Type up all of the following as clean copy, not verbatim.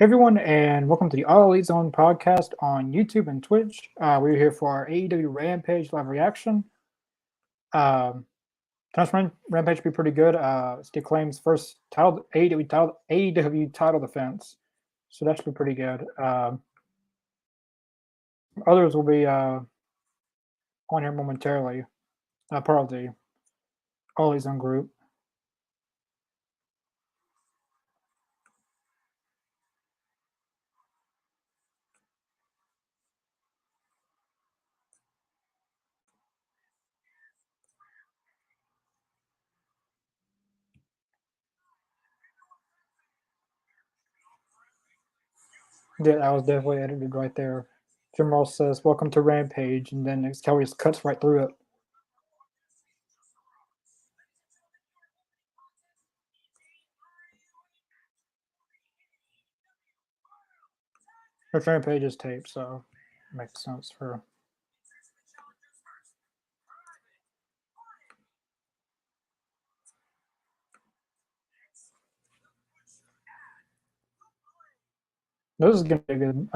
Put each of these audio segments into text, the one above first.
Everyone, and welcome to the All Elite Zone podcast on YouTube and Twitch. We're here for our AEW Rampage live reaction. Tonight's Rampage should be pretty good. It's the Acclaim's first AEW title defense, so that should be pretty good. Others will be on here momentarily. Part of the All Elite Zone group. Yeah, that was definitely edited right there. Jim Ross says, "Welcome to Rampage," and then Kelly just cuts right through it. It's Rampage's tape, so it makes sense for. This is gonna be a good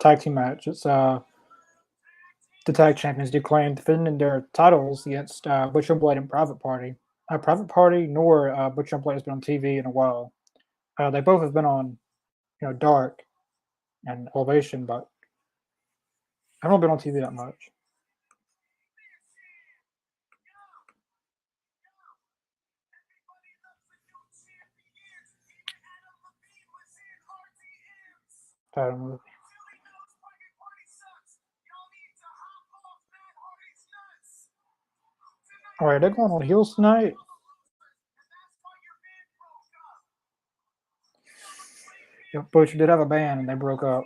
tag team match. It's the tag champions declared defending their titles against Butcher Blade and Private Party. Private Party nor Butcher Blade has been on TV in a while. They both have been on, Dark and Elevation, but I haven't been on TV that much. All right, they're going on heels tonight. Yeah, Butcher did have a band and they broke up.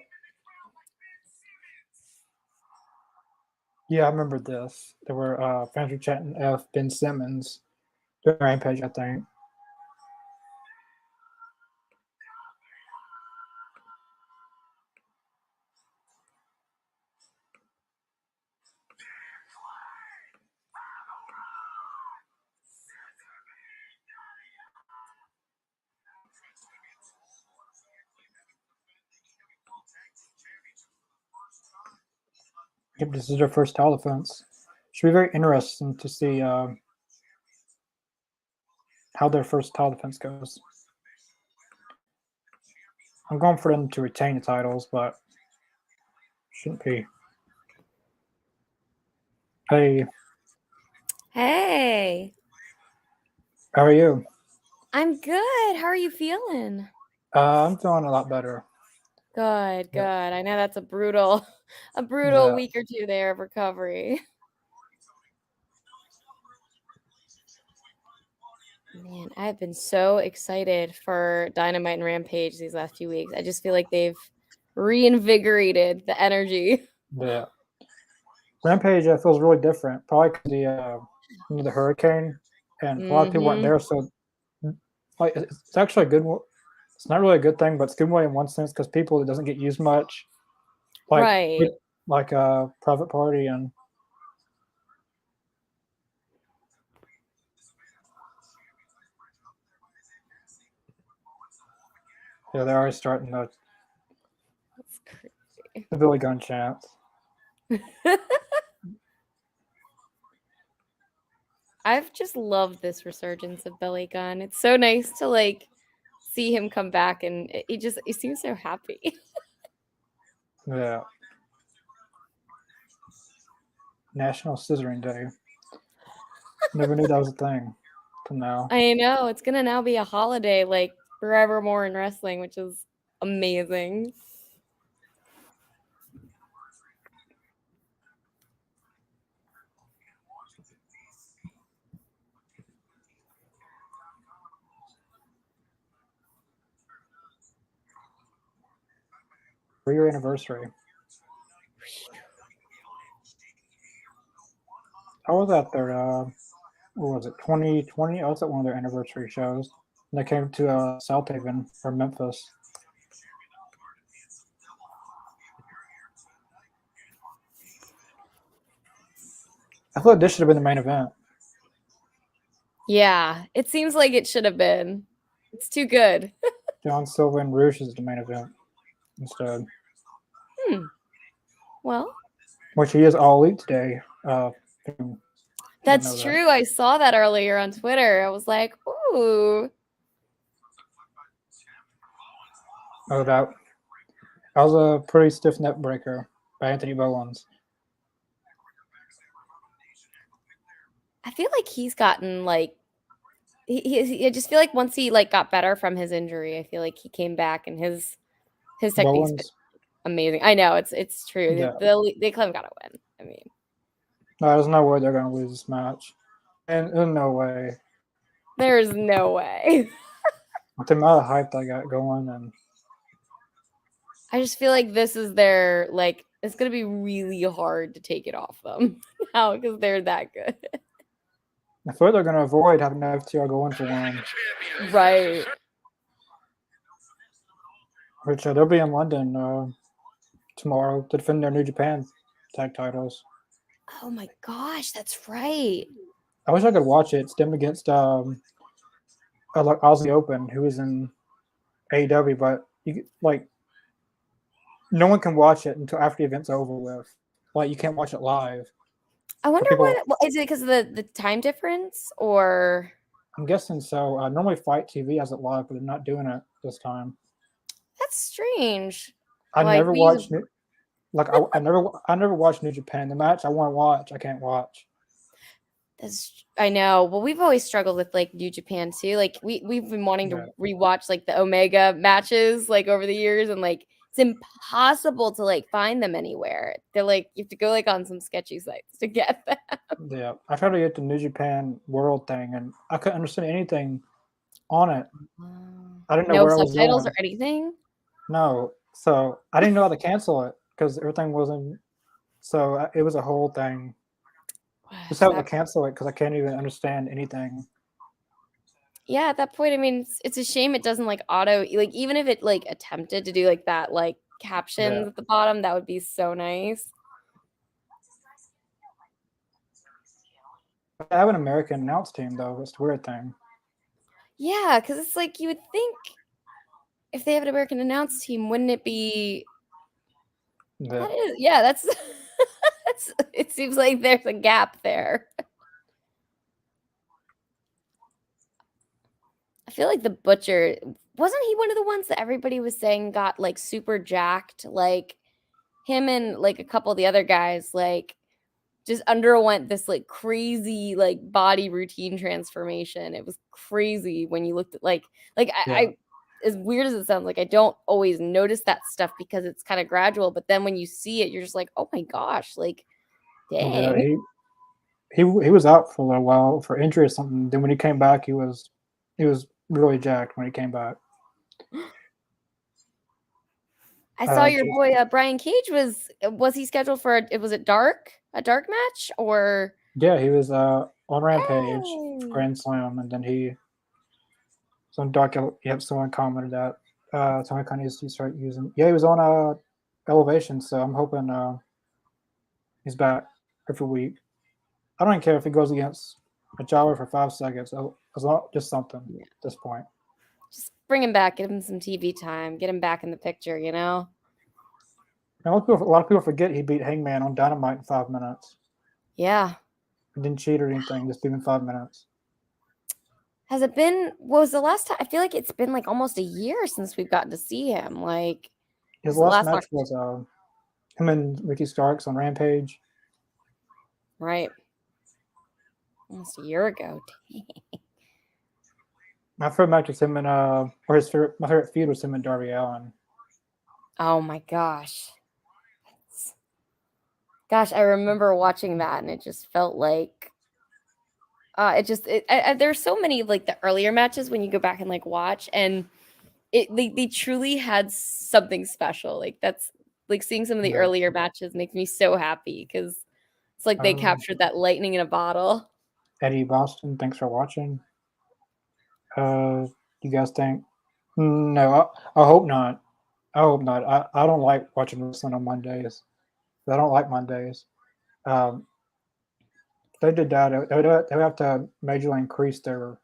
Yeah, I remember this. There were fans were chanting F Ben Simmons during Rampage, I think. Yep, this is their first title defense. Should be very interesting to see how their first title defense goes. I'm going for them to retain the titles, but shouldn't be. Hey. Hey. How are you? I'm good. How are you feeling? I'm feeling a lot better. Good, good. Yeah. I know that's a brutal week or two there of recovery. Man, I've been so excited for Dynamite and Rampage these last few weeks. I just feel like they've reinvigorated the energy. Yeah. Rampage feels really different. Probably because the hurricane, and a lot of people weren't there, so like it's actually a good. It's not really a good thing, but it's a good way in one sense because people it doesn't get used much. Right. Like Private Party and. Yeah, they're already starting the Billy Gunn chants. I've just loved this resurgence of Billy Gunn. It's so nice to see him come back, and he seems so happy. Yeah. National Scissoring Day. Never knew that was a thing till now. I know. It's going to now be a holiday forevermore in wrestling, which is amazing. For your anniversary. I was at their, what was it, 2020? I was at one of their anniversary shows. And they came to South Haven or Memphis. I thought this should have been the main event. Yeah, it seems like it should have been. It's too good. John Silver and Roosh is the main event instead. Well, Which he is all elite today. that's true. I saw that earlier on Twitter. I was like, ooh. Oh, that was a pretty stiff neck breaker by Anthony Bowens. I feel like he's gotten like I just feel like once he like got better from his injury, I feel like he came back and his technique's been amazing. I know it's true. Yeah. They claim gotta win. I mean, no, there's no way they're gonna lose this match, and there's no way. There's no way. With the amount of hype they got going, and I just feel like this is their like it's gonna be really hard to take it off them now because they're that good. I feel like they're gonna avoid having FTR go in for one. Right. Which they'll be in London tomorrow to defend their New Japan tag titles. Oh my gosh, that's right. I wish I could watch it. It's them against like Aussie Open, who is in AEW, but no one can watch it until after the event's over with. Like you can't watch it live. I wonder what is it because of the time difference or? I'm guessing so. Normally Fight TV has it live, but they're not doing it this time. That's strange. I never watched I never watched New Japan. The match I want to watch, I can't watch. I know. Well, we've always struggled with like New Japan too. Like we've been wanting to rewatch like the Omega matches like over the years, and like it's impossible to like find them anywhere. They're like you have to go like on some sketchy sites to get them. Yeah, I tried to get the New Japan World thing, and I couldn't understand anything on it. I didn't know where I was going. No subtitles or anything. No, so I didn't know how to cancel it because everything wasn't. So it was a whole thing. Just have to cancel it because I can't even understand anything. Yeah, at that point, I mean, it's a shame it doesn't like auto like even if it like attempted to do like that like captions at the bottom, that would be so nice. I have an American announce team though. It's the weird thing. Yeah, because it's like you would think if they have an American announce team, wouldn't it be? That's it seems like there's a gap there. I feel like the Butcher wasn't he one of the ones that everybody was saying got like super jacked, like him and like a couple of the other guys like just underwent this like crazy like body routine transformation. It was crazy when you looked at I as weird as it sounds, like I don't always notice that stuff because it's kind of gradual, but then when you see it, you're just like, oh my gosh, like dang. Yeah, he was out for a little while for injury or something. Then when he came back, he was really jacked when he came back. I saw your boy Brian Cage was he scheduled for was it a dark match or? Yeah, he was on Rampage Grand Slam, and then someone commented that someone kind of needs to start using. Yeah, he was on Elevation, so I'm hoping he's back every week. I don't care if he goes against a jobber for 5 seconds. As long just something at this point. Just bring him back, give him some TV time, get him back in the picture, you know? A lot of people forget he beat Hangman on Dynamite in 5 minutes. Yeah. He didn't cheat or anything, just beat him in 5 minutes. Has it been, what was the last time? I feel like it's been like almost a year since we've gotten to see him. Like his last match was him and Ricky Starks on Rampage. Right. Almost a year ago. My favorite match was him and my favorite feud was him and Darby Allin. Oh my gosh. Gosh, I remember watching that and it just felt like there's so many like the earlier matches when you go back and like watch and they truly had something special. Like that's like seeing some of the earlier matches makes me so happy because it's like they captured that lightning in a bottle. Eddie Boston, thanks for watching. You guys think? No, I hope not. I hope not. I don't like watching wrestling on Mondays. I don't like Mondays. If they did that, they would have to majorly increase their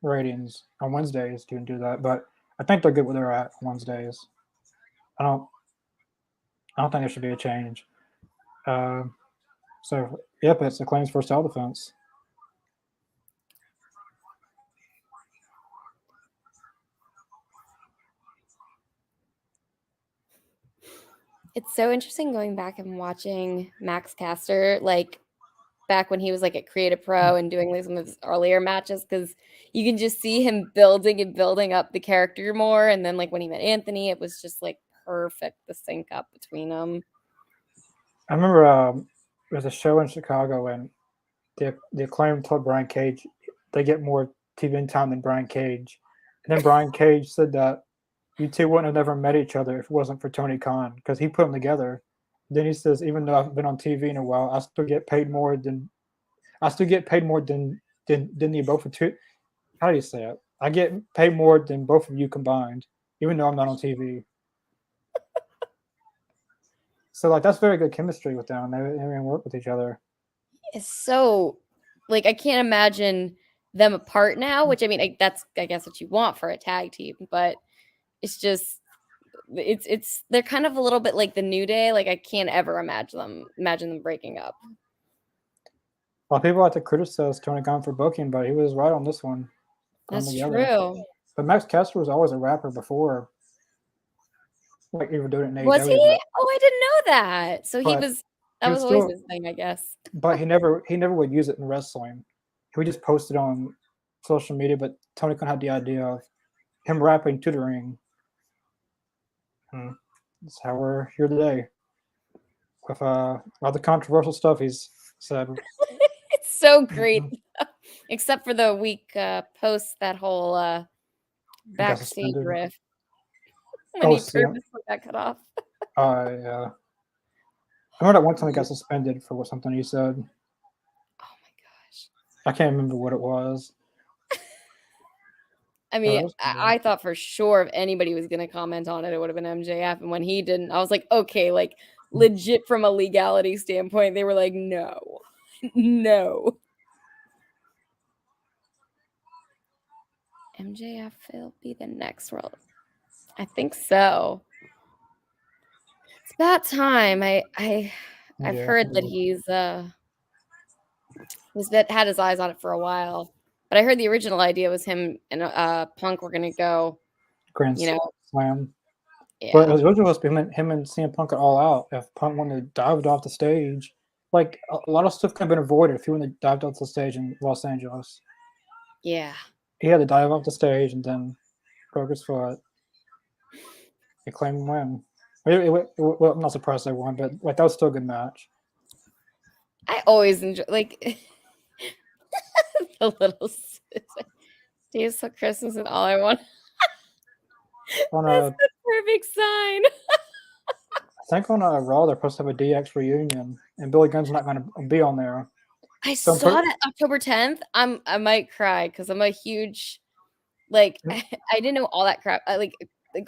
ratings on Wednesdays to do that, but I think they're good where they're at on Wednesdays. I don't I don't think there should be a change. Uh, so yep, it's the claims for style defense. It's so interesting going back and watching Max Caster, like back when he was like at Creative Pro and doing like some of his earlier matches, because you can just see him building and building up the character more. And then like when he met Anthony, it was just like perfect, the sync up between them. I remember there was a show in Chicago and the Acclaim told Brian Cage they get more TV time than Brian Cage, and then Brian Cage said that you two wouldn't have never met each other if it wasn't for Tony Khan because he put them together. Then he says, even though I've been on TV in a while, I still get paid more than you both for two. How do you say it? I get paid more than both of you combined, even though I'm not on TV. So like that's very good chemistry with them. They work with each other. It's so like I can't imagine them apart now, which I mean that's I guess what you want for a tag team, but it's just it's they're kind of a little bit like the New Day. Like I can't ever imagine them breaking up. A lot of people like to criticize Tony Khan for booking, but he was right on this one. That's true. But Max Caster was always a rapper before, like even doing it in AEW. Was he? Oh, I didn't know that. So But that was always his thing, I guess. But he never would use it in wrestling. He would just post it on social media. But Tony Khan had the idea of him rapping to the ring. That's how we're here today. With all the controversial stuff he's said. It's so great. Except for the week post that whole backstage riff. When he purposely got cut off. Yeah. I remember that one time he got suspended for something he said. Oh my gosh. I can't remember what it was. I mean, I thought for sure if anybody was going to comment on it, it would have been MJF. And when he didn't, I was like, okay, like legit from a legality standpoint, they were like, no, no. MJF will be the next world. I think so. It's about time. I've heard that he's had his eyes on it for a while. But I heard the original idea was him and Punk were gonna go Grand Slam. Yeah. But it was originally supposed to be him and CM Punk are all out. If Punk wanted to dive off the stage, like a lot of stuff could have been avoided if he wouldn't have dived off the stage in Los Angeles. Yeah. He had to dive off the stage and then broke his foot. He claimed win. Well, I'm not surprised they won, but like that was still a good match. I always enjoy like the little days till Christmas and all I want. That's the perfect sign. I think on Raw they're supposed to have a DX reunion, and Billy Gunn's not going to be on there. I saw that October 10th. I might cry because I'm a huge I didn't know all that crap. Like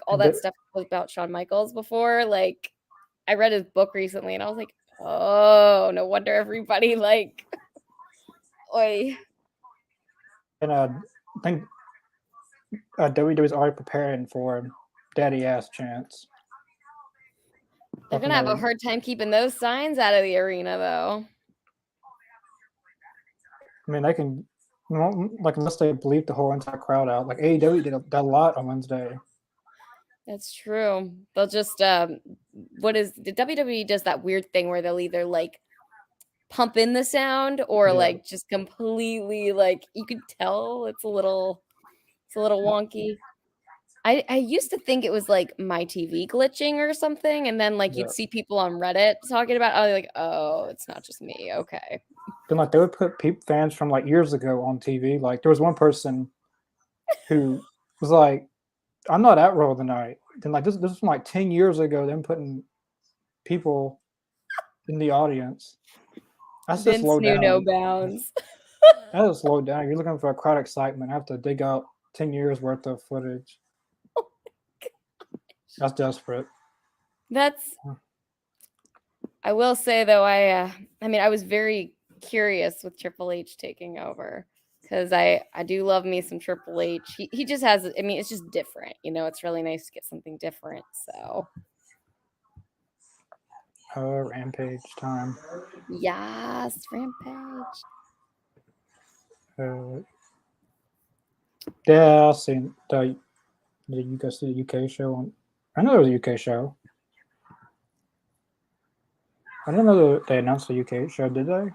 all that stuff was about Shawn Michaels before. Like I read his book recently, and I was like, oh, no wonder everybody Oi. And I think WWE's already preparing for Daddy Ass chants. They're gonna have a hard time keeping those signs out of the arena, though. I mean, they can, unless they bleep the whole entire crowd out. Like AEW did a lot on Wednesday. That's true. They'll just the WWE does that weird thing where they'll either pump in the sound or just completely you could tell it's a little wonky. I used to think it was my TV glitching or something, and then you'd see people on Reddit talking about oh, it's not just me. Okay. Then they would put fans from years ago on TV. There was one person who was like, I'm not at Raw tonight. Then this was from 10 years ago, them putting people in the audience. That's just slow down. No bounds. That is slow down. You're looking for a crowd excitement. I have to dig out 10 years worth of footage. Oh my gosh. That's desperate. I will say though, I was very curious with Triple H taking over. because I do love me some Triple H. He just has. I mean, it's just different. It's really nice to get something different. So Rampage time. yes, Rampage. Yeah, I've seen the. Did you guys see the UK show? I know there was a UK show. I didn't know that they announced the UK show. Did they?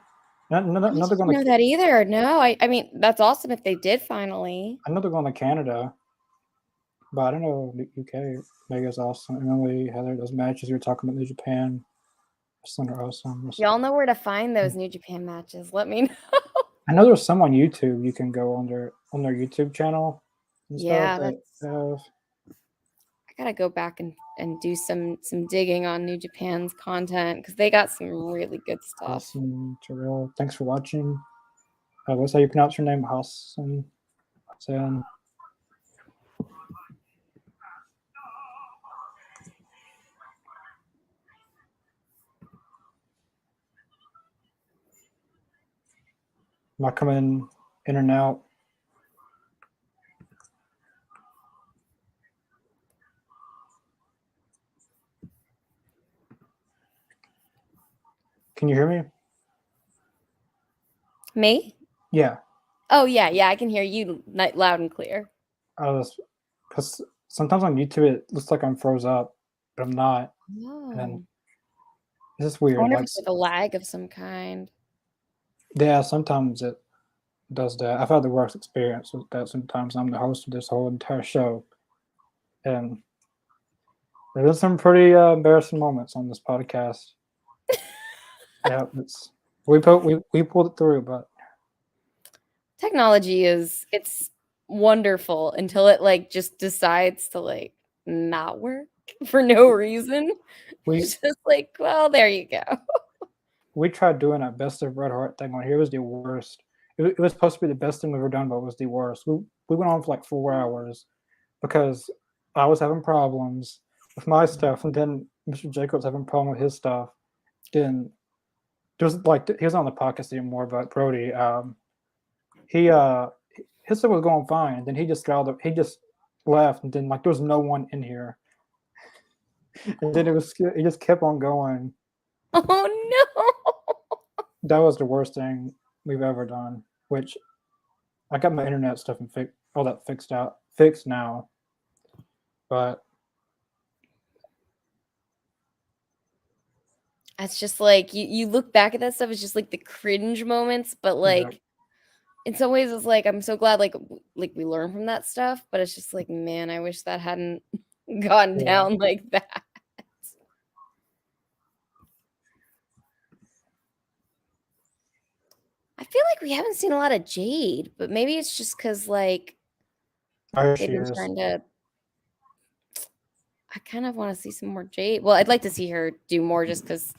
I Another didn't going know to. that either. No, I mean that's awesome if they did finally. Another going to Canada. But I don't know the UK. Mega's awesome. Emily, Heather, those matches you were talking about in Japan. Wrestling are awesome. Y'all know where to find those New Japan matches. Let me know. I know there's some on YouTube. You can go on their YouTube channel and Yeah, stuff. I gotta go back and do some digging on New Japan's content because they got some really good stuff. Awesome, Terrell. Thanks for watching. What's how you pronounce your name? Hassan. Hassan. Am I coming in and out? Can you hear me? Me? Yeah. Oh yeah, I can hear you loud and clear. Because sometimes on YouTube it looks like I'm froze up, but I'm not. Oh. And it's just weird. I wonder if it's like a lag of some kind. Yeah, sometimes it does that. I've had the worst experience with that. Sometimes I'm the host of this whole entire show, and there's some pretty embarrassing moments on this podcast. Yeah, we pulled it through, but technology it's wonderful until it like just decides to like not work for no reason. It's just like, well, there you go. We tried doing a best of Bret Hart thing on here. It was the worst. It was supposed to be the best thing we've ever done, but it was the worst. We went on for like 4 hours because I was having problems with my stuff, and then Mr. Jacobs having a problem with his stuff. Then there's like he was on the podcast anymore, but Brody, his stuff was going fine, and then he just left, and then like there was no one in here, and then it just kept on going. Oh no! That was the worst thing we've ever done. Which I got my internet stuff and all that fixed now, but it's just like you look back at that stuff. It's just like the cringe moments, but like in some ways, it's like I'm so glad like we learn from that stuff. But it's just like, man, I wish that hadn't gone down like that. I feel like we haven't seen a lot of Jade, but maybe it's just because like they've been trying to. I kind of want to see some more Jade. Well, I'd like to see her do more just because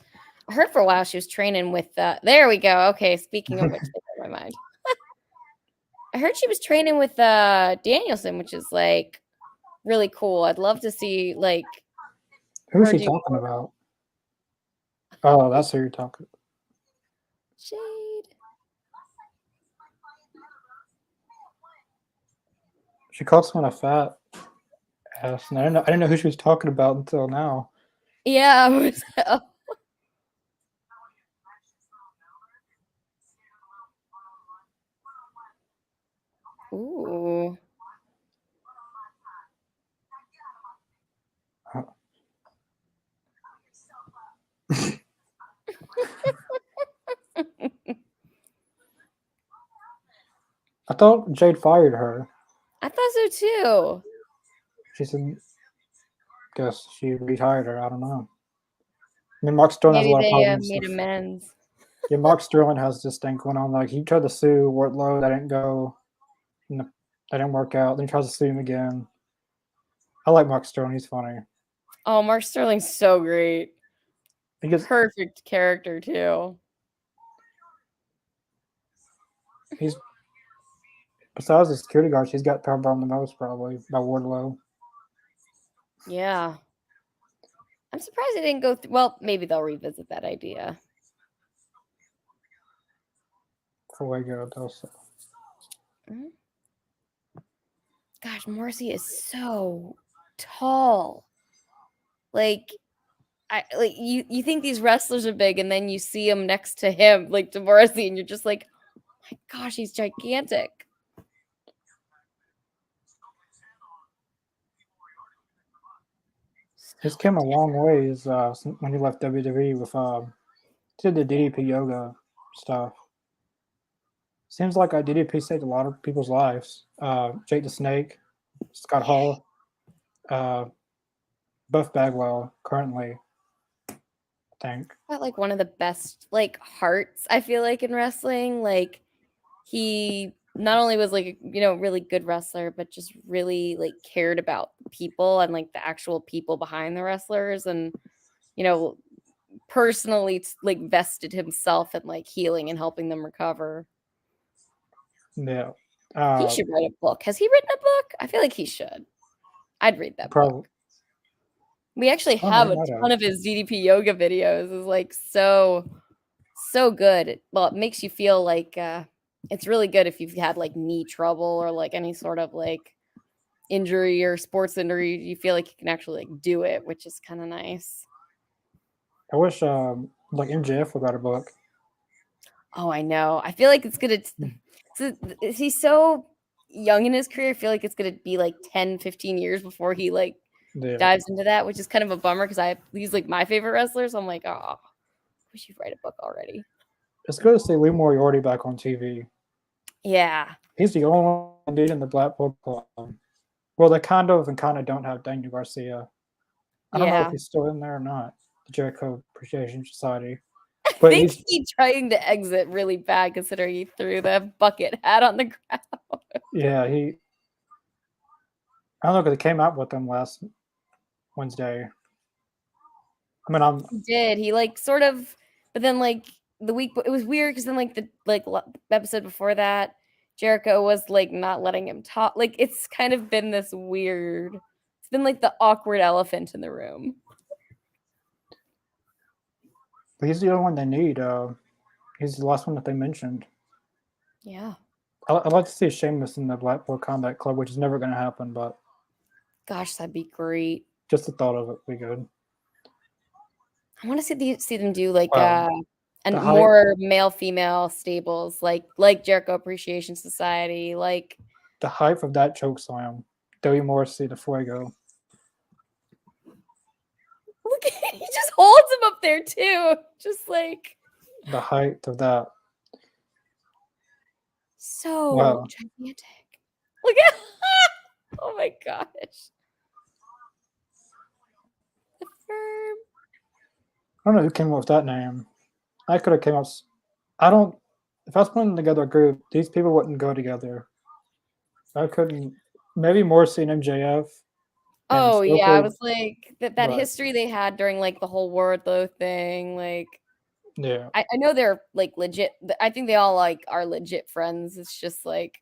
I heard for a while she was training with there we go. Okay, speaking of which, they my mind. I heard she was training with Danielson, which is like really cool. I'd love to see like who's she talking about? Oh, that's who you're talking about. Jade. She called someone a fat ass, and I didn't know who she was talking about until now. Yeah. Ooh. I thought Jade fired her. I thought so too. She said, guess she retired her. I don't know. I mean, Mark Sterling has a lot of problems. Made amends. Yeah, Mark Sterling has this thing going on. Like he tried to sue Wardlow, that didn't go. That didn't work out. Then he tries to sue him again. I like Mark Sterling. He's funny. Oh, Mark Sterling's so great. He gets perfect character too. He's besides the security guards, he's got power bomb the most probably by Wardlow. Yeah. I'm surprised it didn't go through. Well, maybe they'll revisit that idea. Fuego also. Gosh, Morrissey is so tall. Like, you think these wrestlers are big, and then you see him next to him, like to Morrissey, and you're just like, oh my gosh, he's gigantic. He's come a long ways when he left WWE with did the DDP yoga stuff. Seems like DDP saved a lot of people's lives. Jake the Snake, Scott Hall, Buff Bagwell currently, I think. Got like one of the best like hearts, I feel like, in wrestling. Like, he not only was like a really good wrestler, but just really like cared about people and like the actual people behind the wrestlers, and personally like vested himself in like healing and helping them recover. Yeah. He should write a book. Has he written a book? I feel like he should. I'd read that book. We actually have a ton of his DDP yoga videos. It's like so good. Well, it makes you feel like it's really good if you've had like knee trouble or like any sort of like injury or sports injury. You feel like you can actually like do it, which is kind of nice. I wish like MJF would write a book. Oh, I know. I feel like it's gonna. He's so young in his career. I feel like it's gonna be like 10, 15 years before he like dives into that, which is kind of a bummer because he's like my favorite wrestler. So I'm like, oh, wish you'd write a book already. It's good to see Lee Moriarty back on TV. Yeah. He's the only one indeed in the Blackpool Club. Well, they kind of don't have Daniel Garcia. I don't know if he's still in there or not. The Jericho Appreciation Society. But I think he's trying to exit really bad considering he threw the bucket hat on the ground. Yeah, I don't know, because he came out with them last Wednesday. I mean, He did. He like sort of, but then like the week, it was weird because then like the episode before that, Jericho was like not letting him talk. Like, it's kind of been this weird. It's been like the awkward elephant in the room. But he's the only one they need. He's the last one that they mentioned. Yeah. I'd like to see Sheamus in the Blackpool Combat Club, which is never going to happen, but gosh, that'd be great. Just the thought of it would be good. I want to see them do like and more male-female stables, like Jericho Appreciation Society, like the hype of that choke slam. Dewey Morrissey to Fuego. Look, he just holds him up there too, just like the height of that. So gigantic. Look at oh my gosh. The firm. I don't know who came up with that name. I could have came up. If I was putting together a group, these people wouldn't go together. I couldn't. Maybe Morrissey and MJF. Oh yeah, I was like that history they had during like the whole Wardlow thing. Like, yeah, I know they're like legit. I think they all like are legit friends. It's just like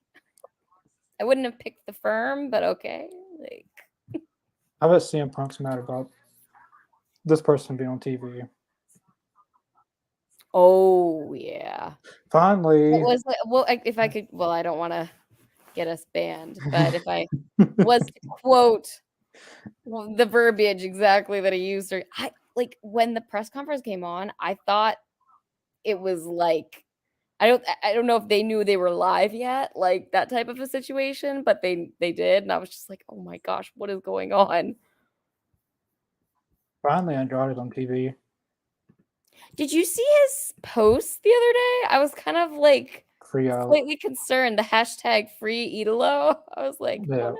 I wouldn't have picked the firm, but okay. Like, I bet CM Punk's mad about this person being on TV. Oh yeah. Finally, it was well. If I could, well, I don't want to get us banned, but if I was to quote the verbiage exactly that he used, I like when the press conference came on, I thought it was like I don't know if they knew they were live yet, like that type of a situation, but they did, and I was just like, oh my gosh, what is going on? Finally, Andrade's on TV. Did you see his post the other day? I was kind of like slightly concerned. The hashtag free Idolo. I was like, yeah. Oh, no.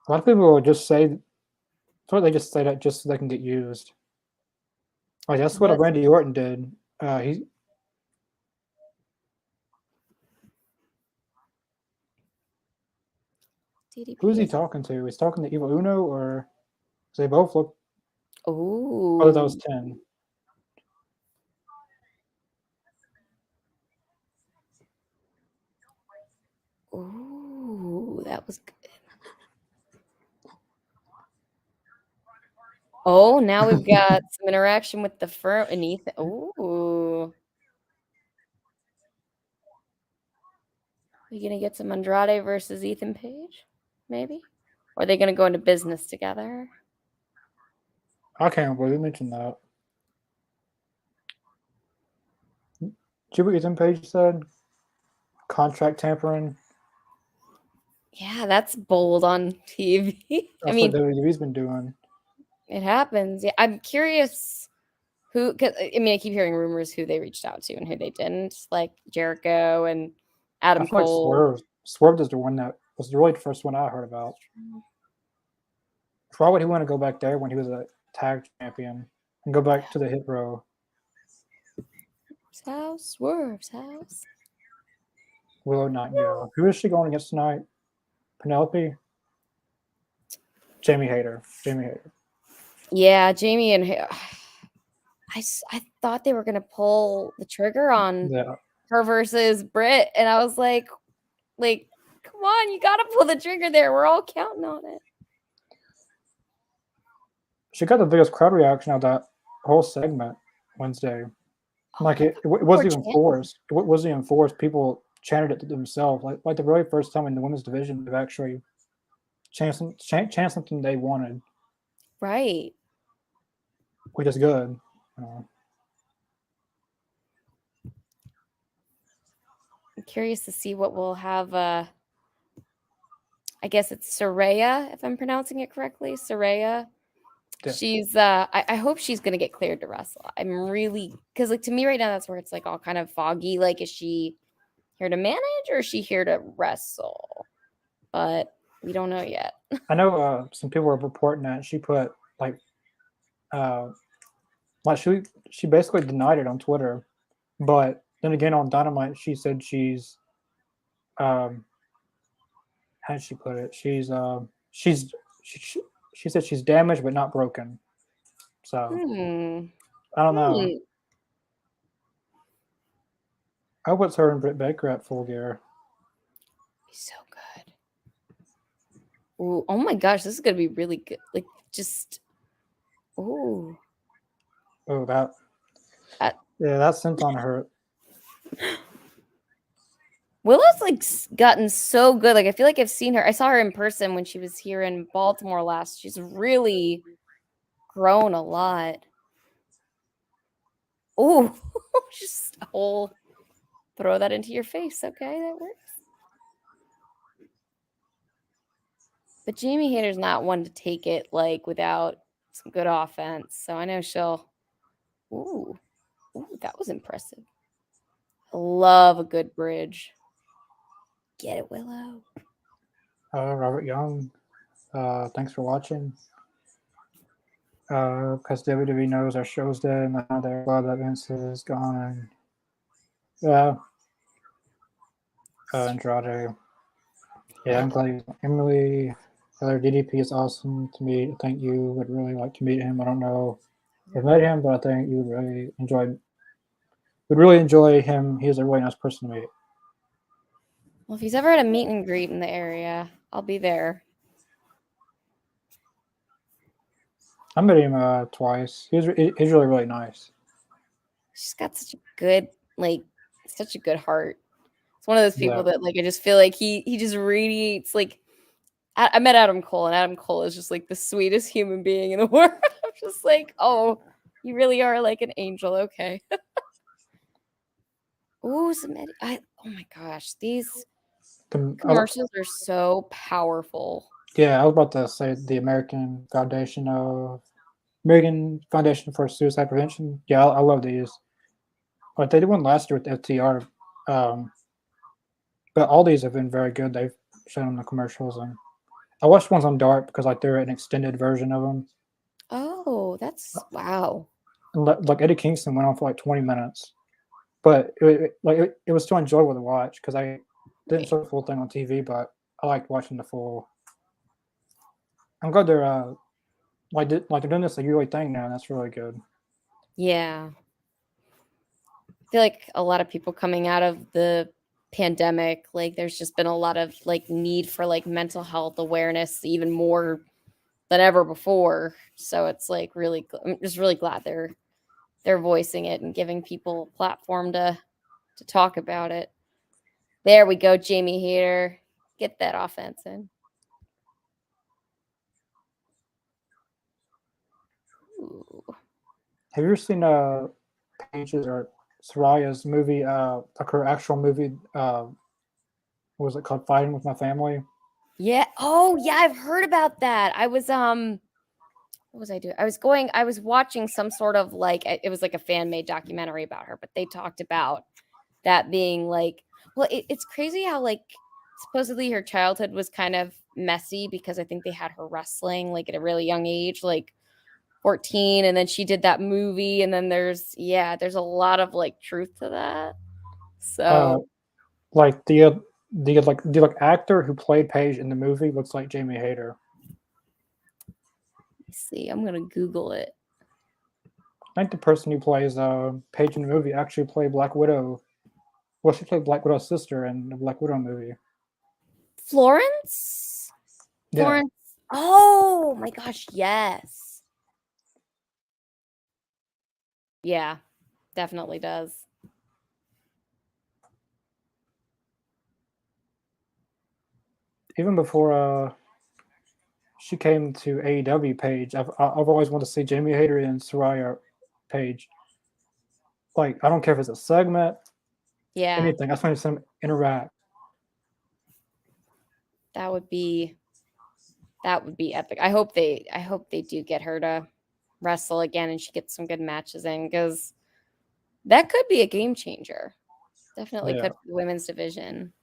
A lot of people will just say, they just say that just so they can get used. Like that's what Randy Orton did. Who's he talking to? He's talking to Evil Uno, or they both look. Oh, that was 10. Ooh, that was good. Oh, now we've got some interaction with the firm and Ethan. Ooh. you gonna get some Andrade versus Ethan Page, maybe? Or are they gonna go into business together? I can't believe you mentioned that. Did you what Ethan Page said? Contract tampering. Yeah, that's bold on TV. I That's what mean, WWE's been doing. it happens. Yeah, I'm curious who. Cause, I mean, I keep hearing rumors who they reached out to and who they didn't, like Jericho and I Adam feel like Cole. Swerve is the one that was really the first one I heard about. Why would he want to go back there when he was a tag champion and go back to the hit row? Swerve's house. Willow Nightingale. Who is she going against tonight? Penelope? Jamie Hayter. Yeah, Jamie and I thought they were gonna pull the trigger on Yeah. her versus Britt, and I was like, come on, you gotta pull the trigger there. We're all counting on it. She got the biggest crowd reaction of that whole segment Wednesday. Oh Like my it God, wasn't even forced. It wasn't even forced. People chanted it to themselves. Like the very first time in the women's division, they've actually chanted something they wanted, right. which is good. You know. I'm curious to see what we'll have. I guess it's Saraya, if I'm pronouncing it correctly. Saraya. Yeah. She's I hope she's gonna get cleared to wrestle. I'm really because like to me right now that's where it's like all kind of foggy. Like, is she here to manage or is she here to wrestle? But we don't know yet. I know some people were reporting that she put uh, she basically denied it on Twitter, but then again on Dynamite she said she's how did she put it? She's she said she's damaged but not broken. So I don't know. I hope it's her and Britt Baker at Full Gear. So good. Ooh, oh my gosh, this is gonna be really good. Like just ooh. Oh, that scent on her. Willow's like gotten so good. Like I feel like I've seen her. I saw her in person when she was here in Baltimore last. She's really grown a lot. Oh, just a whole throw that into your face. Okay, that works. But Jamie Hayter's not one to take it like without some good offense. So I know she'll. Ooh, that was impressive. I love a good bridge. Get it, Willow. Robert Young. Thanks for watching. Because WWE knows our show's dead and now they're glad that Vince is gone. And yeah, Andrade. Yeah, I'm glad Emily. DDP is awesome to meet. I think you would really like to meet him. I don't know if you've met him, but I think you would really enjoy him. He's a really nice person to meet. Well, if he's ever at a meet and greet in the area, I'll be there. I met him twice. He's really nice. She's got such a good heart. It's one of those people that like I just feel like he just radiates like. I met Adam Cole, and Adam Cole is just like the sweetest human being in the world. I'm just like, oh, you really are like an angel. Okay. Ooh, oh my gosh, these commercials are so powerful. Yeah, I was about to say the American Foundation for Suicide Prevention. Yeah, I love these. But they did one last year with FTR. But all these have been very good. They've shown them the commercials, and I watched ones on Dark because like they're an extended version of them. Oh, that's wow. And like Eddie Kingston went on for like 20 minutes, but it was still enjoyable to watch because I didn't show the full thing on TV, but I liked watching the full. I'm glad they're they're doing this a yearly thing now, and that's really good. Yeah. I feel like a lot of people coming out of the pandemic, like there's just been a lot of like need for like mental health awareness even more than ever before. So it's like really I'm just really glad they're voicing it and giving people a platform to talk about it. There we go, Jamie Hayter. Get that offense in. Ooh. Have you ever seen Paige's or Soraya's movie, like her actual movie? What was it called? Fighting with My Family. Yeah. Oh, yeah. I've heard about that. I was what was I doing? I was watching some sort of like it was like a fan made documentary about her, but they talked about that being like, well, it's crazy how like supposedly her childhood was kind of messy because I think they had her wrestling like at a really young age, like 14, and then she did that movie, and then there's a lot of like truth to that. So Like the actor who played Paige in the movie looks like Jamie Hayter. let's see, I'm gonna Google it. I think the person who plays Paige in the movie actually played Black Widow. Well, she played Black Widow's sister in the Black Widow movie. Florence? Yeah. Florence. Oh my gosh, yes. Yeah, definitely does. Even before she came to AEW, Paige, I've always wanted to see Jamie Hayter and Soraya Paige. Like, I don't care if it's a segment, Yeah, anything. I just want to see them interact. that would be epic. I hope they do get her to wrestle again and she gets some good matches in, because that could be a game changer. Definitely Yeah. could for the women's division.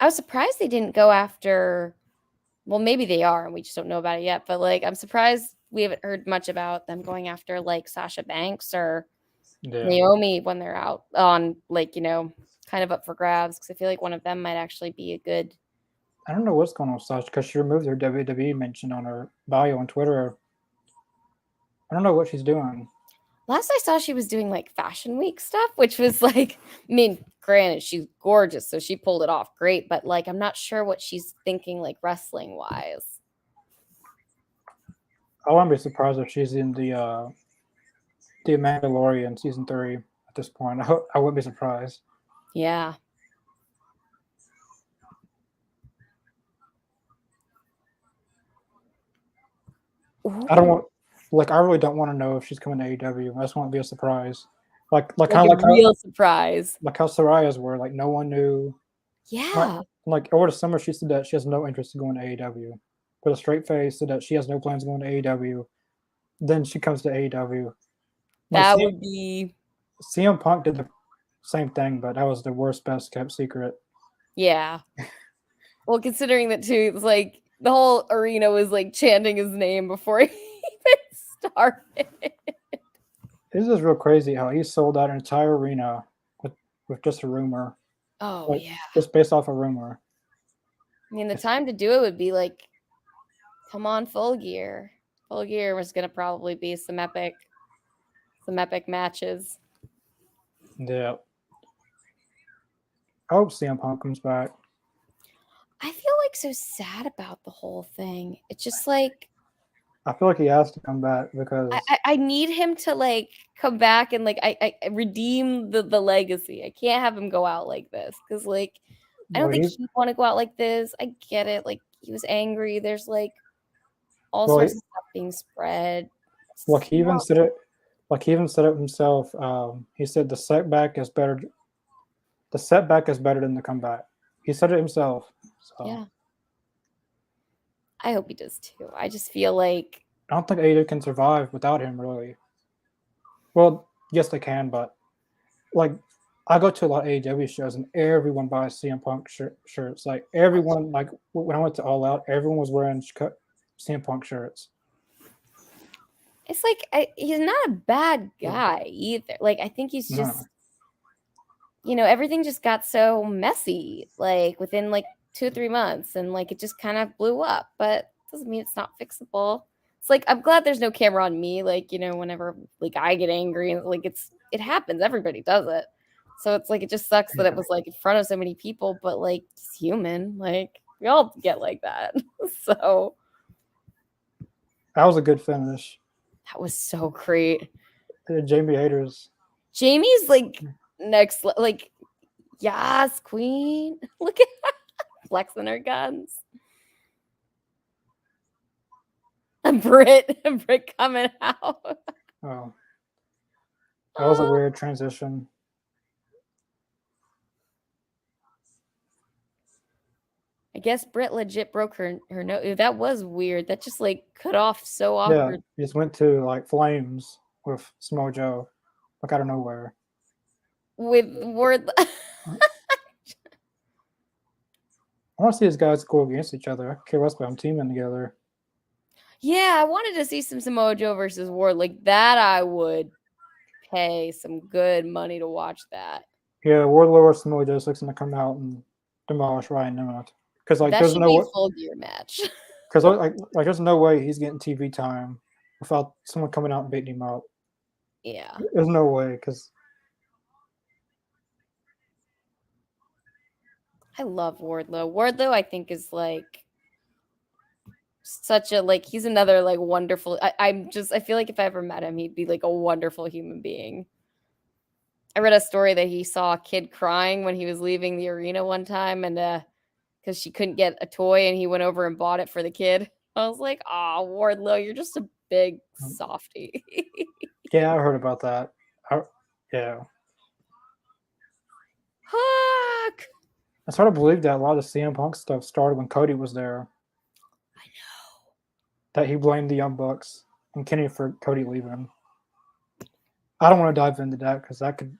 I was surprised they didn't go after, well, maybe they are and we just don't know about it yet, but like I'm surprised we haven't heard much about them going after like Sasha Banks or Yeah. Naomi when they're out on like, kind of up for grabs, because I feel like one of them might actually be a good. I don't know what's going on with Sasha because she removed her WWE mention on her bio on Twitter. I don't know what she's doing. Last I saw, she was doing like Fashion Week stuff, which was like, I mean, granted, she's gorgeous, so she pulled it off great, but like, I'm not sure what she's thinking, like wrestling wise. I wouldn't be surprised if she's in the Mandalorian season 3 at this point. I wouldn't be surprised. Yeah. I don't want, like, I really don't want to know if she's coming to AEW. I just want it to be a surprise. Like Like kind a of real surprise. like how Soraya's were. Like no one knew. Yeah. Like over the summer, she said that she has no interest in going to AEW. With a straight face, said that she has no plans going to AEW. Then she comes to AEW. Like That would be. CM Punk did the same thing, but that was the worst, best kept secret. Yeah. Well, considering that too, it's like the whole arena was like chanting his name before he even started. This is real crazy how he sold out an entire arena with just a rumor. Oh, Like, yeah. just based off a rumor. I mean, the time to do it would be like, come on, Full Gear. Full Gear was going to probably be some epic matches. Yeah. I hope CM Punk comes back. I feel like so sad about the whole thing. It's just like, I feel like he has to come back because I need him to like come back and like I redeem the legacy. I can't have him go out like this, because like I don't think he'd want to go out like this. I get it. Like he was angry. There's like all sorts of stuff being spread. Like he even said it. Like he even said it himself. He said the setback is better. The setback is better than the comeback. He said it himself. So. Yeah. I hope he does too. I just feel like I don't think AEW can survive without him, really. Well, yes, they can, but like I go to a lot of AEW shows and everyone buys CM Punk shirts. Like everyone, like when I went to All Out, everyone was wearing CM Punk shirts. it's like he's not a bad guy either. Like I think he's just, everything just got so messy, like within like 2 or 3 months, and like it just kind of blew up. But doesn't mean it's not fixable. It's like I'm glad there's no camera on me. Like whenever like I get angry and like it happens. Everybody does it. So it's like it just sucks that it was like in front of so many people. But like it's human. Like we all get like that. So that was a good finish. That was so great. Jamie Hayter's. Jamie's like next, like Yes, queen. Look at her flexing her guns. A Brit coming out. Oh, that was a weird transition. I guess Brit legit broke her nose. That was weird. That just like cut off so Yeah, awkward. he just went to like flames with Samoa Joe, like out of nowhere. With word. I want to see these guys go against each other. I don't care what's about them teaming together. Yeah, I wanted to see some Samoa Joe versus Ward. Like that, I would pay some good money to watch that. Yeah, Wardlow or Samoa Joe looks to come out and demolish Ryan Nemeth. Because like That there's should no be way, a full gear match. because like there's no way he's getting TV time without someone coming out and beating him up. Yeah. There's no way because I love Wardlow. Wardlow, I think, is like such a like he's another like wonderful. I feel like if I ever met him, he'd be like a wonderful human being. I read a story that he saw a kid crying when he was leaving the arena one time, and because she couldn't get a toy, and he went over and bought it for the kid. I was like, "Oh, Wardlow, you're just a big softie." yeah, I heard about that. Yeah, Fuck. I sort of believe that a lot of the CM Punk stuff started when Cody was there. I know. That he blamed the Young Bucks and Kenny for Cody leaving. I don't want to dive into that because that could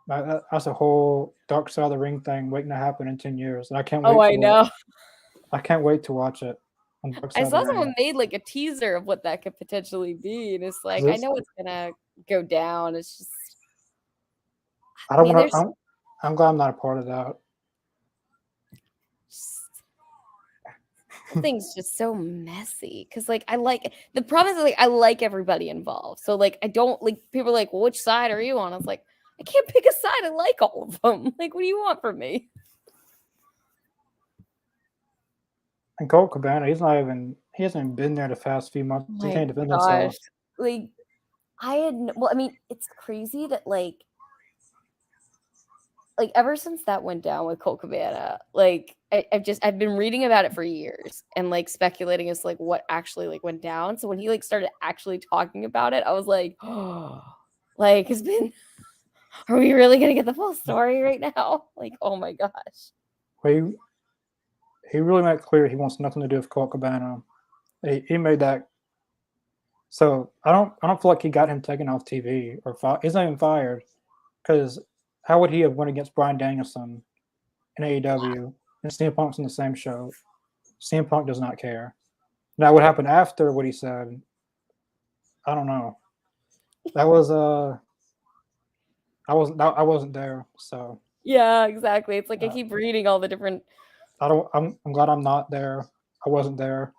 that's a whole Dark Side of the Ring thing waiting to happen in 10 years, and I can't wait. Oh, I know. I can't wait to watch it. On Dark Side I of the saw Ring. someone made like a teaser of what that could potentially be, and it's like I know it's gonna go down. It's just I don't mean, want to. I'm glad I'm not a part of that. The thing's just so messy because like I like the problem is like I like everybody involved, so like I don't like people are like, well, which side are you on? I was like, I can't pick a side. I like all of them. Like, what do you want from me? And Colt Cabana, he hasn't even been there the past few months. Oh He my can't defend gosh, himself. like well, I mean, it's crazy that like ever since that went down with Colt Cabana, like I've been reading about it for years and like speculating as to, like what actually like went down. So when he like started actually talking about it, I was like, oh, like it's been. Are we really gonna get the full story right now? Like, oh my gosh. Well, he really made it clear he wants nothing to do with Colt Cabana. He made that. So I don't feel like he got him taken off TV or he's not even fired because how would he have went against Bryan Danielson in AEW and CM Punk's in the same show? CM Punk does not care. Now what happened after what he said? I don't know. That was I wasn't there, so Yeah, exactly. It's like I keep reading all the different. I'm glad I'm not there. I wasn't there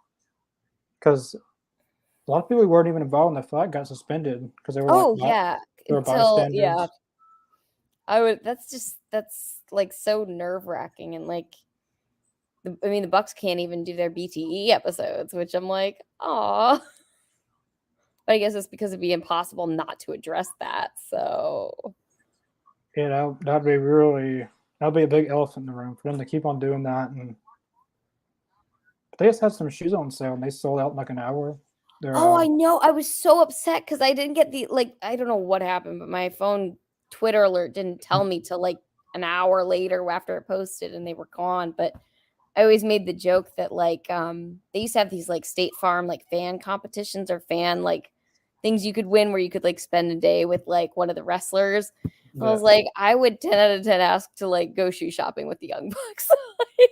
because a lot of people who weren't even involved in the fight got suspended because they were Oh like yeah, they were until bystanders. I would. That's like so nerve wracking and like. I mean, the Bucks can't even do their BTE episodes, which I'm like, oh. But I guess it's because it'd be impossible not to address that. So You know, that'd be a big elephant in the room for them to keep on doing that. And they just had some shoes on sale and they sold out in like an hour. I know. I was so upset because I didn't get the like. I don't know what happened, but my phone Twitter alert didn't tell me till like an hour later after it posted, and they were gone. But I always made the joke that like they used to have these like State Farm like fan competitions or fan like things you could win where you could like spend a day with like one of the wrestlers. Yeah. I was like, I would 10 out of 10 ask to like go shoe shopping with the Young Bucks. Like,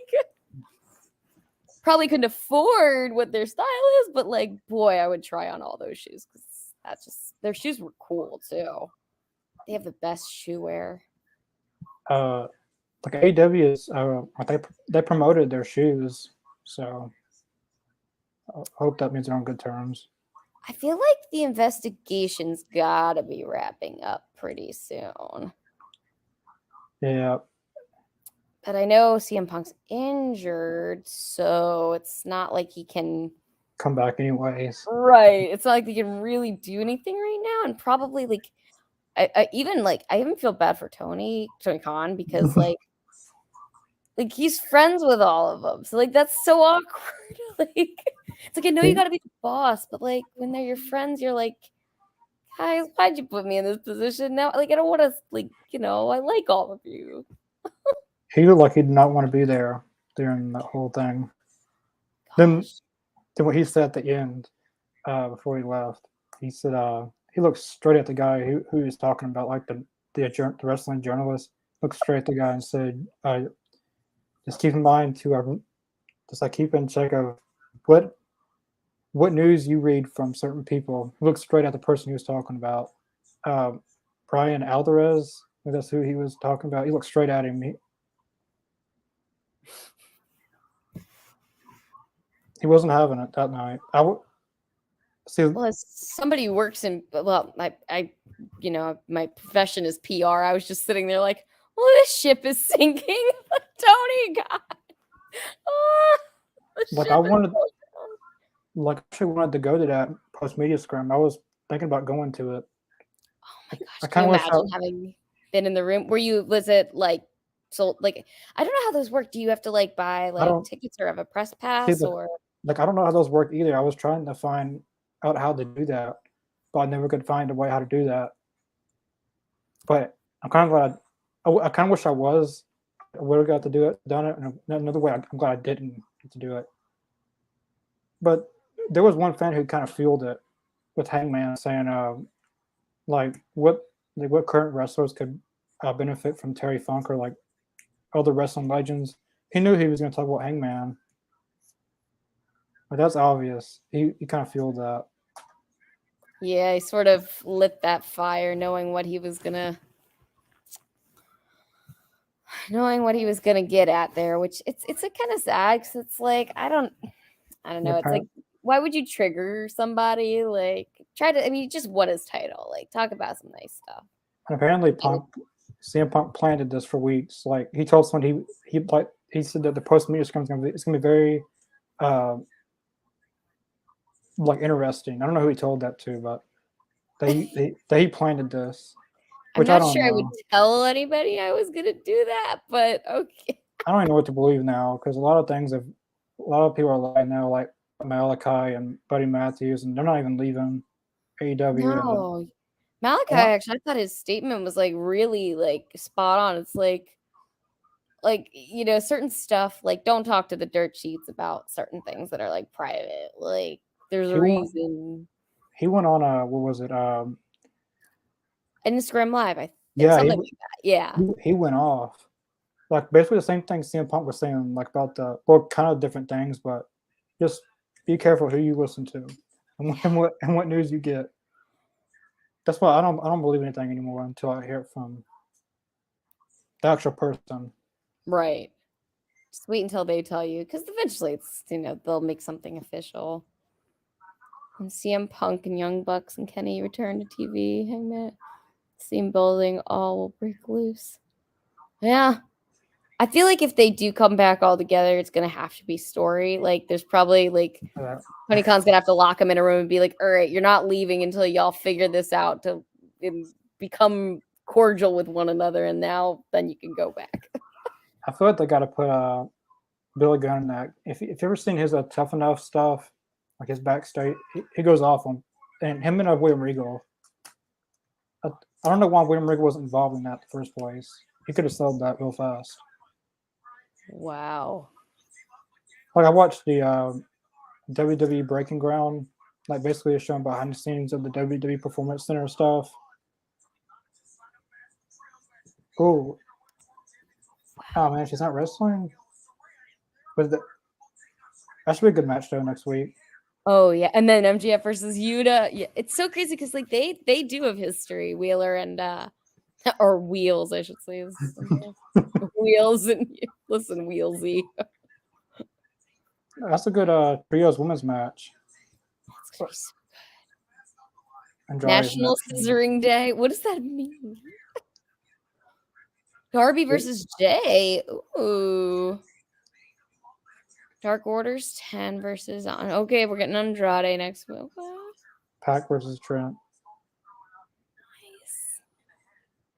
probably couldn't afford what their style is, but like, boy, I would try on all those shoes because that's just their shoes were cool too. They have the best shoe wear. Like AEW is they promoted their shoes, so I hope that means they're on good terms. I feel like the investigation's gotta be wrapping up pretty soon. Yeah. But I know CM Punk's injured, so it's not like he can come back anyways. Right. It's not like he can really do anything right now. And probably like I even feel bad for Tony Khan because like he's friends with all of them, so like that's so awkward. Like it's like I know you got to be the boss, but like when they're your friends, you're like, guys, why'd you put me in this position now? Like I don't want to I like all of you. He looked like he did not want to be there during that whole thing. Then what he said at the end, before he left, he said he looked straight at the guy who he was talking about, like the wrestling journalist. Looked straight at the guy and said, "Just keep in mind to just like keep in check of what news you read from certain people." He looked straight at the person he was talking about, Brian Alvarez. I think that's who he was talking about. He looked straight at him. He wasn't having it that night. See, well, as somebody who works in, well, I my profession is PR. I was just sitting there like, well, this ship is sinking. Tony, God. like I wanted, like actually wanted to go to that post media scrum. I was thinking about going to it. Oh my gosh! I Can you kind of imagine having been in the room? Was it like so? Like, I don't know how those work. Do you have to like buy like tickets or have a press pass or? Like I don't know how those work either. I was trying to find out how to do that, but I never could find a way how to do that. But I'm kind of glad. I kind of wish I would have got to done it. And another way, I'm glad I didn't get to do it. But there was one fan who kind of fueled it with Hangman saying, like what current wrestlers could benefit from Terry Funk or like other wrestling legends. He knew he was going to talk about Hangman. But that's obvious. He kind of fueled that. Yeah, he sort of lit that fire, knowing what he was gonna get at there. Which it's a kind of sad because it's like I don't know. It's like why would you trigger somebody? Like try to. I mean, you just won his title. Like talk about some nice stuff. And apparently, CM Punk planted this for weeks. Like he told someone he said that the post media scrum is going to be very like interesting. I don't know who he told that to, but he planted this. I'm not sure I would tell anybody I was gonna do that, but okay. I don't even know what to believe now because a lot of people are lying now, like Malachi and Buddy Matthews, and they're not even leaving AEW. No, Malachi actually, I thought his statement was like really like spot on. It's like certain stuff like don't talk to the dirt sheets about certain things that are like private. Like there's a reason. He went on what was it? Instagram Live, I think. Yeah, something like that. Yeah. He went off. Like basically the same thing CM Punk was saying, like about kind of different things, but just be careful who you listen to and what news you get. That's why I don't believe anything anymore until I hear it from the actual person. Right. Just wait until they tell you, because eventually it's they'll make something official. And CM Punk and Young Bucks and Kenny return to TV. Hangman, Steam building, all will break loose. Yeah. I feel like if they do come back all together, it's gonna have to be story. Like, there's probably like Tony Khan's gonna have to lock him in a room and be like, "All right, you're not leaving until y'all figure this out to become cordial with one another, and then you can go back." I feel like they got to put Billy Gunn in that. If you ever seen his Tough Enough stuff, like his backstage, he goes off on, and him and William Regal. I don't know why William Regal wasn't involved in that in the first place. He could have sold that real fast. Wow. Like I watched the WWE Breaking Ground, like basically a show behind the scenes of the WWE Performance Center stuff. Oh man, she's not wrestling. But that should be a good match though next week. Oh yeah, and then MJF versus Yuta. Yeah, it's so crazy because like they do have history, Wheeler and or Wheels, I should say. Wheels and listen, Wheelsy. That's a good trios women's match. That's gonna be so good. National Scissoring Day. What does that mean? Darby versus Jay. Ooh. Dark Orders 10 versus on. Okay, we're getting Andrade next week. Okay. Pac versus Trent. Nice.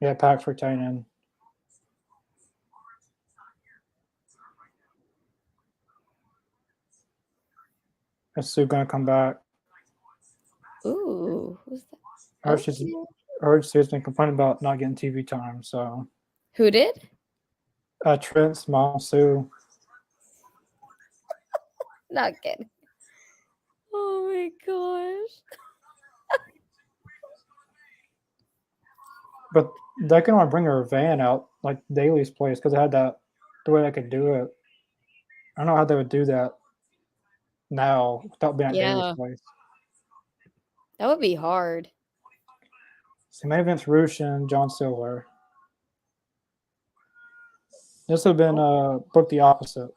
Yeah, Pac's retaining. Is Sue gonna come back? Ooh, who's that? I heard Sue's been complaining about not getting TV time. So Who did? Trent's mom, Sue. Not kidding. Oh my gosh. But they can only bring her van out like Daly's place because they had that the way they could do it. I don't know how they would do that now without being at Daly's Yeah, place. that would be hard. So main event's Roosh and John Silver. This would have been booked the opposite.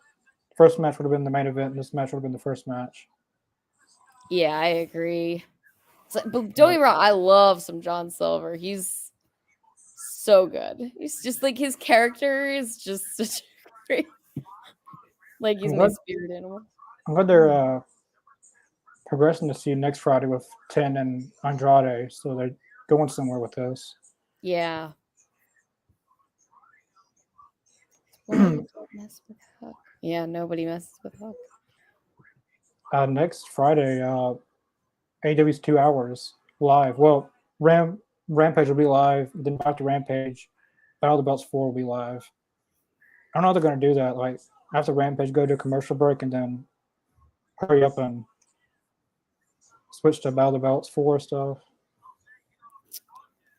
First match would have been the main event, and this match would have been the first match. Yeah, I agree. But don't get me wrong, I love some John Silver. He's so good. He's just like his character is just such a great, like he's my spirit animal. I'm glad they're progressing to see next Friday with 10 and Andrade, so they're going somewhere with this. Yeah. Don't mess with Hook. Yeah, nobody messes with Hook. Next Friday, AEW's 2 hours live. Well, Rampage will be live. Then back to Rampage, Battle of the Belts 4 will be live. I don't know how they're going to do that. Like after Rampage, go to a commercial break and then hurry up and switch to Battle of the Belts 4 stuff.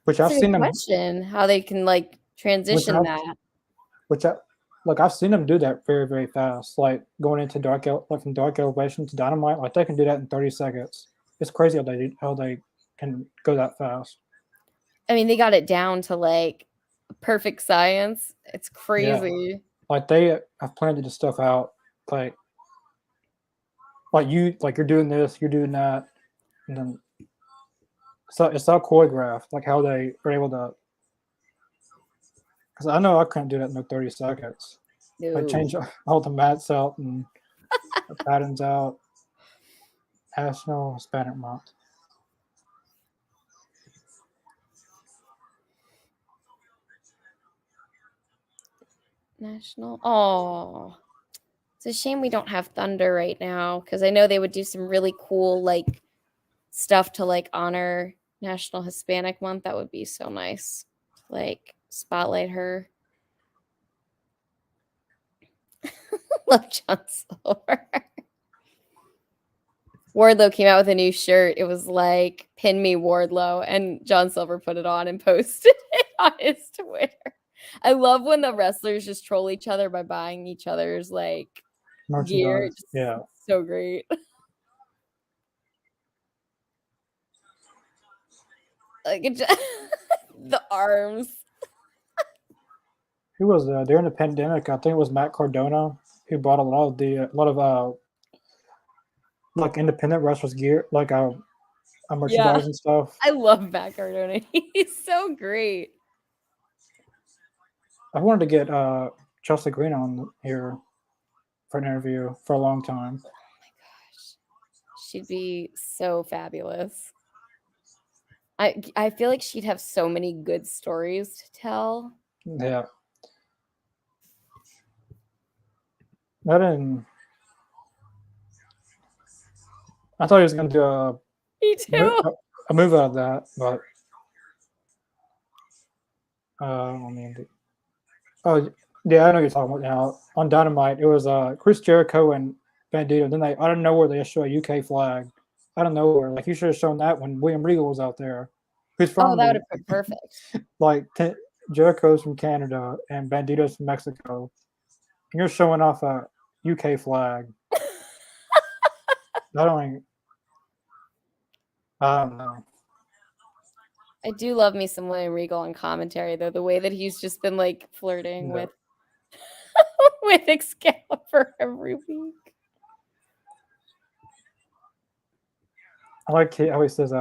Which That's I've a seen good them question. How they can like transition that. I've seen them do that very, very fast. Like going into from Dark Elevation to Dynamite, like they can do that in 30 seconds. It's crazy how they can go that fast. I mean, they got it down to like perfect science. It's crazy. Yeah. Like they have planned this stuff out. Like you're doing this, you're doing that, and then it's all choreographed. Like how they are able to. Because I know I couldn't do that in no 30 seconds. No. Like change all the mats out and the patterns out. National Hispanic Month. National. Oh, it's a shame we don't have Thunder right now because I know they would do some really cool like stuff to like honor National Hispanic Month. That would be so nice. Like spotlight her. Love John Silver. Wardlow came out with a new shirt. It was like "Pin Me Wardlow," and John Silver put it on and posted it on his Twitter. I love when the wrestlers just troll each other by buying each other's like gear. Yeah, so great. Like the arms. Who was during the pandemic? I think it was Matt Cardona who bought a lot of like independent wrestlers gear, like merchandise and stuff. I love Matt Cardona. He's so great. I wanted to get Chelsea Green on here for an interview for a long time. Oh my gosh, she'd be so fabulous. I feel like she'd have so many good stories to tell. Yeah. I thought he was going to do Me too. a move out of that, but oh yeah, I know you're talking about now. On Dynamite, it was Chris Jericho and Bandito. Then they out of nowhere they just show a UK flag. Out of nowhere, like you should have shown that when William Regal was out there. Who's from? That would have been perfect. Like Jericho's from Canada and Bandito's from Mexico. And you're showing off a UK flag. I don't know. I do love me some William Regal on commentary, though. The way that he's just been like flirting with with Excalibur every week. I like how he says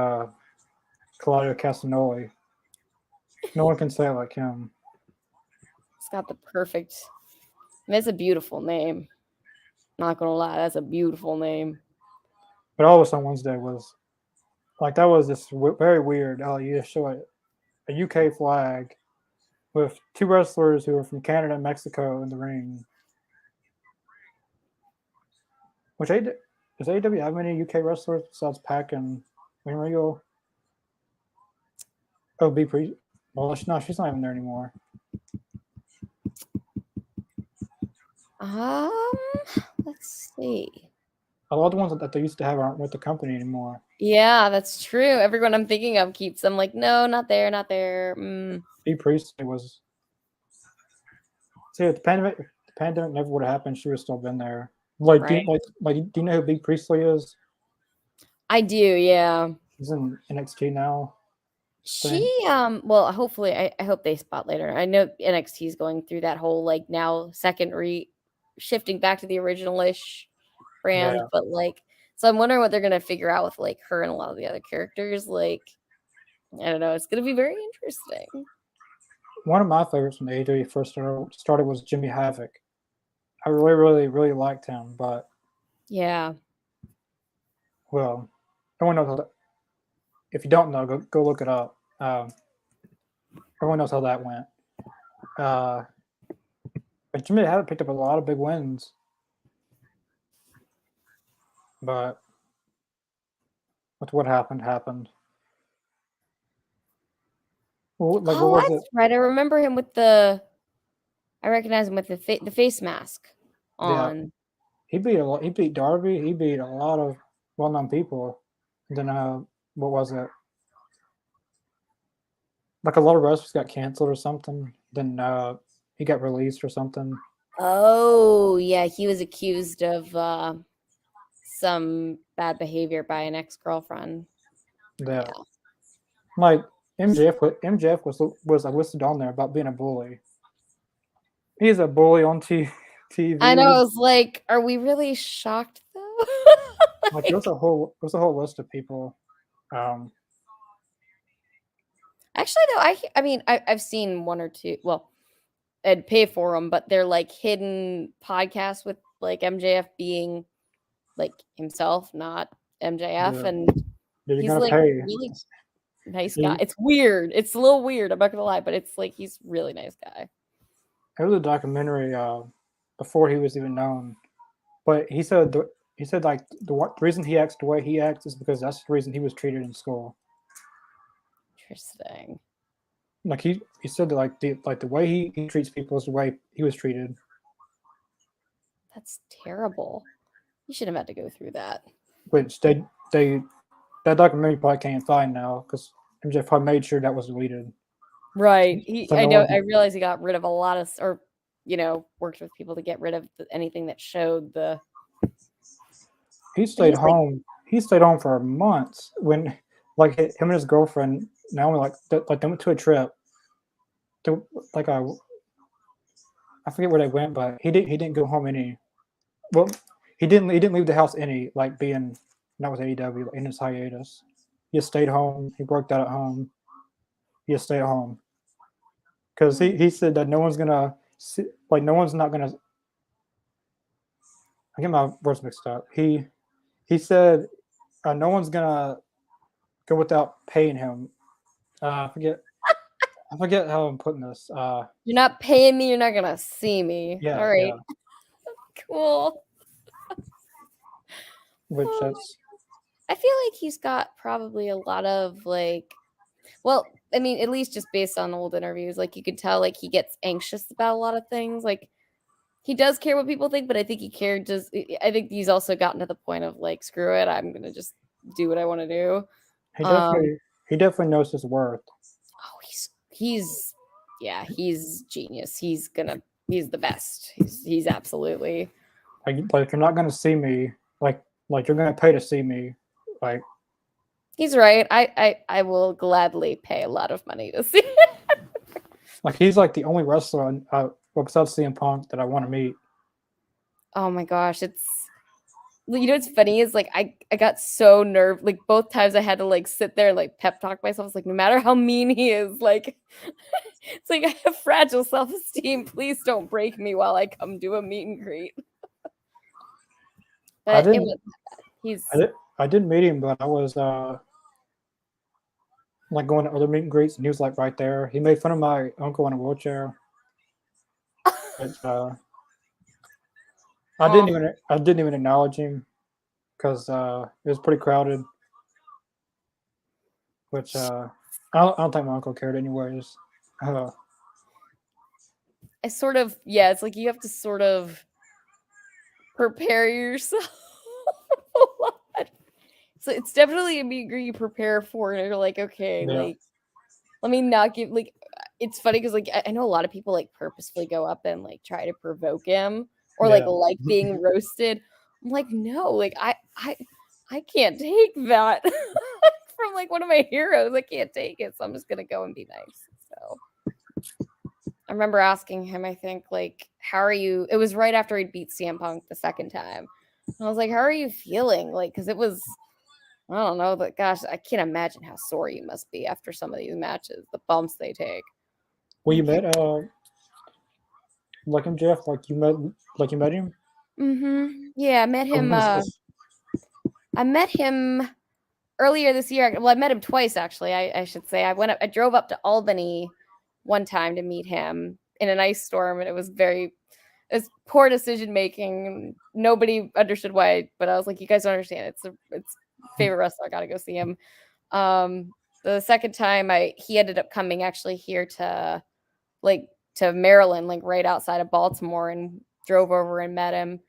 Claudio Castagnoli. No one can say it like him. It's got the perfect. I mean, it's a beautiful name. Not gonna lie, that's a beautiful name. But all of us on Wednesday was like that was just very weird. Oh, you just show a UK flag with two wrestlers who are from Canada and Mexico in the ring. Which does AEW have many UK wrestlers besides Pac and Wayne Regal? Oh, B Pre. Well, no, she's not even there anymore. Let's see. A lot of the ones that they used to have aren't with the company anymore. Yeah, that's true. Everyone I'm thinking of keeps them like, no, not there, not there. B Priestley was. See, if the pandemic never would have happened, she would have still been there. Like, Right. do you know who B Priestley is? I do, yeah. He's in NXT now. She well, hopefully I hope they spot later. I know NXT is going through that whole like now shifting back to the original-ish brand, Yeah. but like so I'm wondering what they're gonna figure out with like her and a lot of the other characters. Like I don't know, it's gonna be very interesting. One of my favorites when AEW first started was Jimmy Havoc. I really liked him, but Yeah. well, everyone knows how that. If you don't know, go look it up. Everyone knows how that went. But Jimmy Havoc picked up a lot of big wins. But with what happened. Well, like what was That's it? right. I remember him with I recognize him with the face mask Yeah, on. he beat Darby. He beat a lot of well-known people. And then what was it? Like a lot of wrestlers got canceled or something. Then he got released or something. Oh, yeah, he was accused of some bad behavior by an ex-girlfriend. Yeah, like MJF was listed on there about being a bully. He's a bully on TV. I know. I was like, are we really shocked though? Like there's a whole list of people. Actually, though, I mean, I've seen one or two. Well, I'd pay for them, but they're like hidden podcasts with like MJF being like himself, not MJF, Yeah. and You're he's gonna like pay. really nice guy. It's weird. It's a little weird. I'm not gonna lie, but it's like he's really nice guy. There was a documentary before he was even known, but he said like the reason he acts the way he acts is because that's the reason he was treated in school. Interesting. Like he said that like the way he treats people is the way he was treated. That's terrible. You shouldn't have had to go through that. Which that documentary probably can't find now because MJ probably made sure that was deleted. Right. So I know. I realized he got rid of a lot of, or worked with people to get rid of anything that showed the. He stayed home. He stayed home for months when, like, him and his girlfriend Naomi they went to a trip. To like I forget where they went, but he didn't go home any. Well, he didn't leave the house any like being not with AEW in his hiatus. He just stayed home. He worked out at home. He just stayed at home because he said that no one's gonna no one's not gonna. I get my words mixed up. He said no one's gonna go without paying him. I forget how I'm putting this. You're not paying me. You're not gonna see me. Yeah, All right. yeah. Cool. Which that's. I feel like he's got probably a lot of like. Well, I mean, at least just based on old interviews, like you could tell, like he gets anxious about a lot of things. Like he does care what people think, but I think I think he's also gotten to the point of like, screw it, I'm gonna just do what I want to do. He definitely knows his worth. Oh, he's genius. He's the best. He's absolutely Like you're not gonna see me. Like you're gonna pay to see me. Like he's right. I will gladly pay a lot of money to see. like he's like the only wrestler besides CM Punk that I want to meet. Oh my gosh, it's what's funny is like I got so nervous. Like both times I had to like sit there and like pep talk myself. It's like no matter how mean he is, like it's like I have fragile self-esteem. Please don't break me while I come do a meet and greet. But I didn't meet him, but I was like going to other meet and greets, and he was like right there. He made fun of my uncle in a wheelchair, which Oh, I didn't even acknowledge him because it was pretty crowded. Which I don't think my uncle cared anyways. Uh, I sort of, yeah, it's like you have to sort of prepare yourself a lot. So it's definitely a meet and greet you prepare for, and you're like, okay, yeah, like, let me not give, like, it's funny because, like, I know a lot of people, like, purposefully go up and, like, try to provoke him or, yeah. like being roasted. I'm like, no, like, I can't take that from, like, one of my heroes. I can't take it, so I'm just gonna go and be nice, so I remember asking him, I think, like, how are you? It was right after he'd beat CM Punk the second time. And I was like, how are you feeling? Like, because it was, I don't know, but gosh, I can't imagine how sore you must be after some of these matches, the bumps they take. Well, you Like, met like him, Jeff. Like you met him. yeah, When was this? I met him earlier this year. Well, I met him twice actually. I should say. I drove up to Albany one time to meet him in an ice storm, and it's poor decision making. Nobody understood why, but I was like, you guys don't understand. It's favorite wrestler. I gotta go see him. The second time he ended up coming actually here like to Maryland, like right outside of Baltimore, and drove over and met him.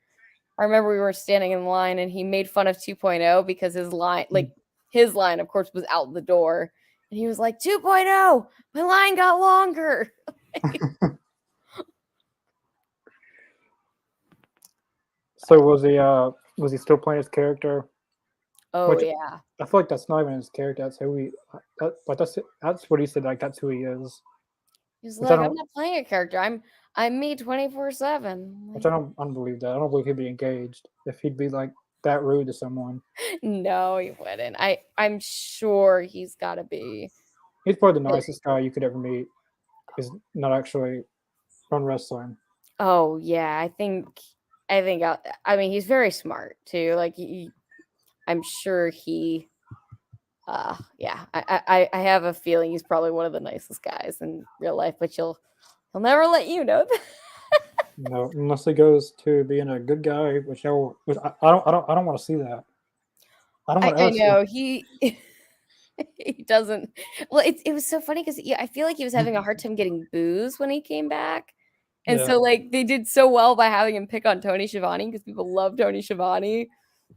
I remember we were standing in line and he made fun of 2.0 because his line, of course, was out the door. And he was like, 2.0, my line got longer. So was he still playing his character? Oh, Which yeah. I feel like that's not even his character. That's who he. That's what he said. Like that's who he is. He's Which I like, I'm don't. not playing a character. I'm me 24/7. Which I don't believe that. I don't believe he'd be engaged if he'd be like that rude to someone. No, he wouldn't. I'm sure he's gotta be. He's probably the nicest guy you could ever meet. He's not actually on wrestling. Oh yeah, I mean he's very smart too. Like I'm sure he yeah, I have a feeling he's probably one of the nicest guys in real life, but he'll never let you know that. No, unless he goes to being a good guy, which I don't want to see that. I don't want to I ever see. know he he doesn't. Well, it was so funny because yeah, I feel like he was having a hard time getting booze when he came back. And Yeah. so like they did so well by having him pick on Tony Schiavone because people love Tony Schiavone.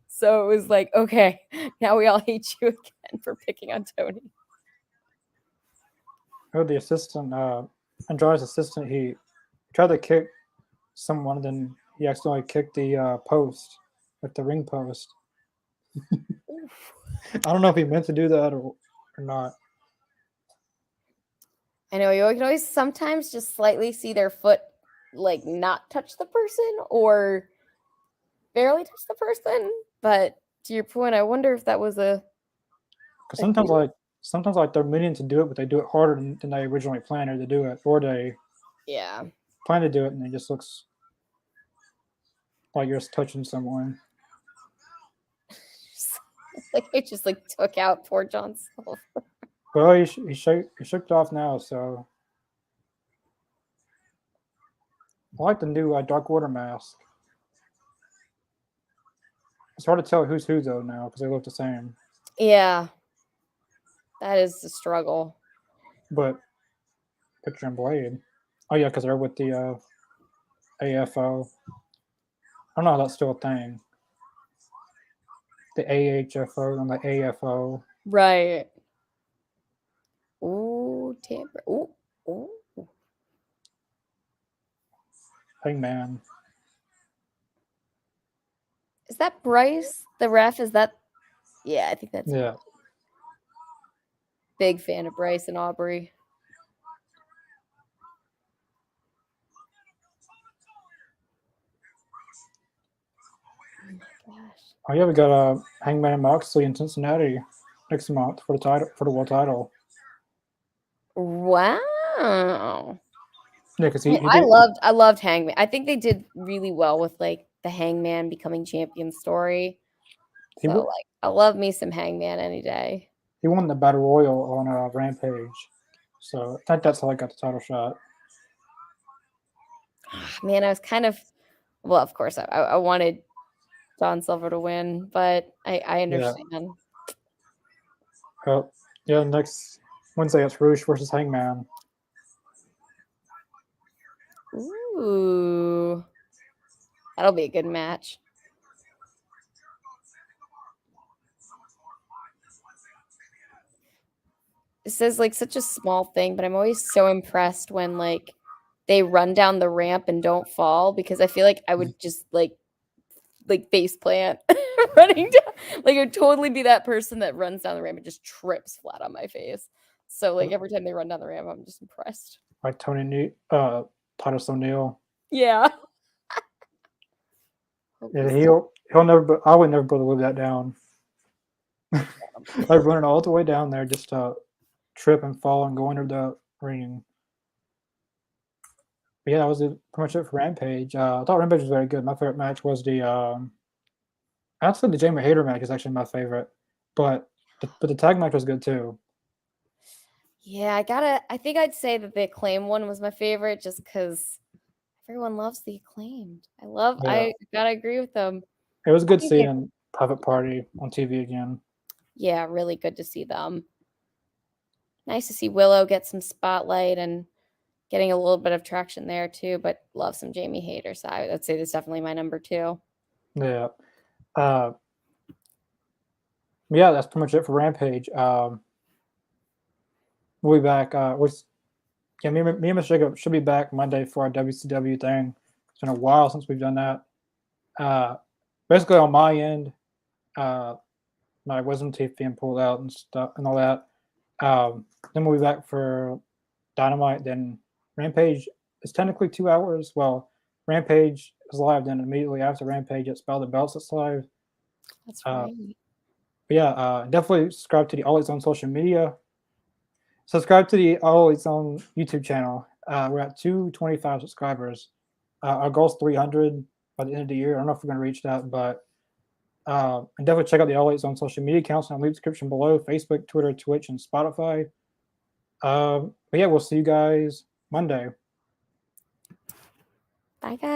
So it was like, okay, now we all hate you again for picking on Tony. Oh, the assistant, Andrade's assistant, he tried to kick someone, and then he accidentally kicked the post, like the ring post. I don't know if he meant to do that or not. I know you can always sometimes just slightly see their foot like not touch the person or barely touch the person. But to your point, I wonder if that was Because a huge. sometimes like they're meaning to do it, but they do it harder than they originally planned to do it, or they Yeah. plan to do it and it just looks like you're just touching someone. Like it just like took out poor John Silver. Well, he shook it off now, so I like the new Dark Water mask. It's hard to tell who's who though now because they look the same. Yeah. That is the struggle. But Picture and Blade. Oh yeah, because they're with the AFO. I don't know if that's still a thing. The AHFO and the AFO. Right. Ooh, Tampa. Ooh, ooh. Hangman. Is that Bryce, the ref? Is that? Yeah, I think that's Yeah. big fan of Bryce and Aubrey. Oh my gosh. Oh yeah, we got Hangman and Moxley in Cincinnati next month for the title for the world title. Wow. Yeah, because Well, he did. I loved Hangman. I think they did really well with like the Hangman becoming champion story. He So like I love me some Hangman any day. he won the Battle Royal on Rampage. So I think that's how I got the title shot. Man, I was kind of well, of course, I wanted John Silver to win, but I Yeah. understand. Yeah, next Wednesday it's Roosh versus Hangman. Ooh. That'll be a good match. This is like such a small thing, but I'm always so impressed when like they run down the ramp and don't fall because I feel like I would just like face plant running down. Like it would totally be that person that runs down the ramp and just trips flat on my face. So like every time they run down the ramp, I'm just impressed. Like Titus O'Neil. Yeah. Yeah, he'll never. I would never be able to live that down. Like running all the way down there just to trip and fall and go under the ring. But yeah, that was pretty much it for Rampage. I thought Rampage was very good. My favorite match was actually the Jamie Hayter match is actually my favorite, but the tag match was good too. Yeah, I think I'd say that the Acclaim one was my favorite just because everyone loves the Acclaimed. Yeah. I gotta agree with them. It was good seeing Private Party on TV again. Yeah, really good to see them. Nice to see Willow get some spotlight and getting a little bit of traction there too, but love some Jamie Hayter. So I would say that's definitely my number 2. Yeah. Yeah, that's pretty much it for Rampage. We'll be back. Me and Miss Jacob should be back Monday for our WCW thing. It's been a while since we've done that. Basically, on my end, my wisdom teeth being pulled out and stuff and all that. Then we'll be back for Dynamite. Then Rampage is technically 2 hours. Well, Rampage is live. Then immediately after Rampage, it's Spell the Belts that's live. That's right. But yeah, definitely subscribe to the All It's On social media. Subscribe to the All It's On YouTube channel. We're at 225 subscribers. Our goal is 300 by the end of the year. I don't know if we're going to reach that, but and definitely check out the All It's On social media accounts in the link description below: Facebook, Twitter, Twitch, and Spotify. But yeah, we'll see you guys Monday. Bye, guys.